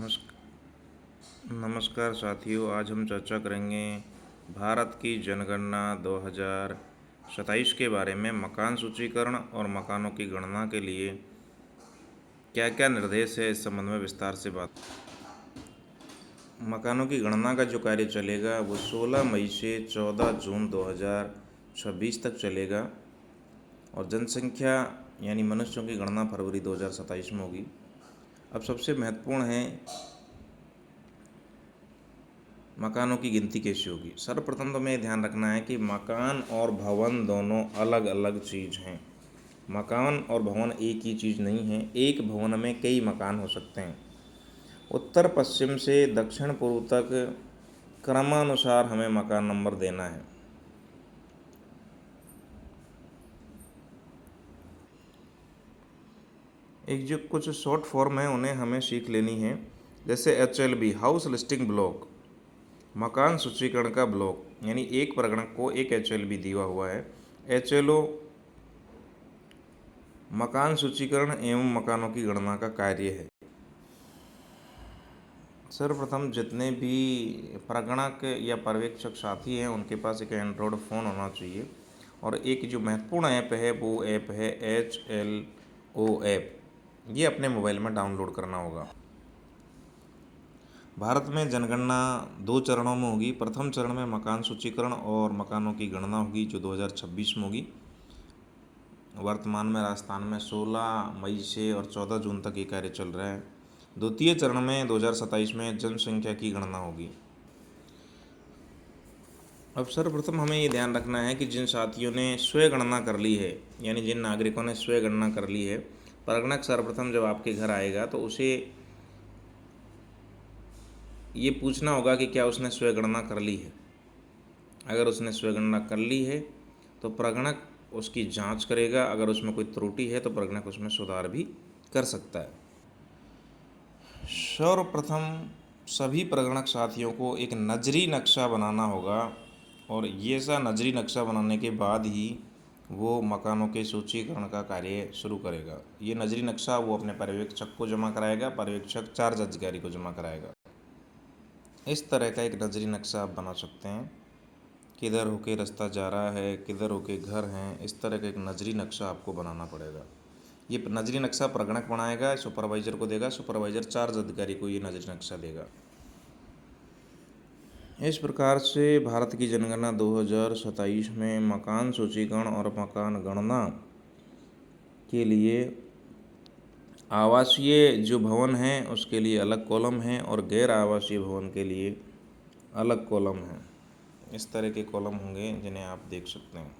नमस्कार साथियों, आज हम चर्चा करेंगे भारत की जनगणना 2027 के बारे में। मकान सूचीकरण और मकानों की गणना के लिए क्या क्या निर्देश है, इस संबंध में विस्तार से बात। मकानों की गणना का जो कार्य चलेगा वो 16 मई से 14 जून 2026 तक चलेगा और जनसंख्या यानी मनुष्यों की गणना फरवरी 2027 में होगी। अब सबसे महत्वपूर्ण है मकानों की गिनती कैसे होगी। सर्वप्रथम तो हमें ध्यान रखना है कि मकान और भवन दोनों अलग अलग चीज़ हैं। मकान और भवन एक ही चीज़ नहीं है। एक भवन में कई मकान हो सकते हैं। उत्तर पश्चिम से दक्षिण पूर्व तक क्रमानुसार हमें मकान नंबर देना है। एक जो कुछ शॉर्ट फॉर्म है उन्हें हमें सीख लेनी है, जैसे HLB हाउस लिस्टिंग ब्लॉक, मकान सूचीकरण का ब्लॉक, यानी एक प्रगणक को एक HLB दिया हुआ है। HLO मकान सूचीकरण एवं मकानों की गणना का कार्य है। सर्वप्रथम जितने भी प्रगणक या पर्यवेक्षक साथी हैं उनके पास एक एंड्रॉयड फ़ोन होना चाहिए और एक जो महत्वपूर्ण ऐप है वो ऐप है HLO ऐप। ये अपने मोबाइल में डाउनलोड करना होगा। भारत में जनगणना 2 चरणों में होगी। प्रथम चरण में मकान सूचीकरण और मकानों की गणना होगी जो 2026 में होगी। वर्तमान में राजस्थान में 16 मई से और 14 जून तक ये कार्य चल रहा है। द्वितीय चरण में 2027 में जनसंख्या की गणना होगी। अब सर्वप्रथम हमें ये ध्यान रखना है कि जिन साथियों ने स्वयं गणना कर ली है, यानी जिन नागरिकों ने स्वयं गणना कर ली है, प्रगणक सर्वप्रथम जब आपके घर आएगा तो उसे ये पूछना होगा कि क्या उसने स्वयं गणना कर ली है। अगर उसने स्वयं गणना कर ली है तो प्रगणक उसकी जांच करेगा। अगर उसमें कोई त्रुटि है तो प्रगणक उसमें सुधार भी कर सकता है। सर्वप्रथम सभी प्रगणक साथियों को एक नजरी नक्शा बनाना होगा और ये सा नजरी नक्शा बनाने के बाद ही वो मकानों के सूचीकरण का कार्य शुरू करेगा। ये नजरी नक्शा वो अपने पर्यवेक्षक को जमा कराएगा, पर्यवेक्षक चार्ज अधिकारी को जमा कराएगा। इस तरह का एक नजरी नक्शा आप बना सकते हैं। किधर होके रास्ता जा रहा है, किधर होके घर हैं, इस तरह का एक नजरी नक्शा आपको बनाना पड़ेगा। ये नजरी नक्शा प्रगणक बनाएगा, सुपरवाइजर को देगा, सुपरवाइजर चार्ज अधिकारी को ये नजरी नक्शा देगा। इस प्रकार से भारत की जनगणना 2027 में मकान सूचीकरण और मकान गणना के लिए आवासीय जो भवन हैं उसके लिए अलग कॉलम है और गैर आवासीय भवन के लिए अलग कॉलम है। इस तरह के कॉलम होंगे जिन्हें आप देख सकते हैं।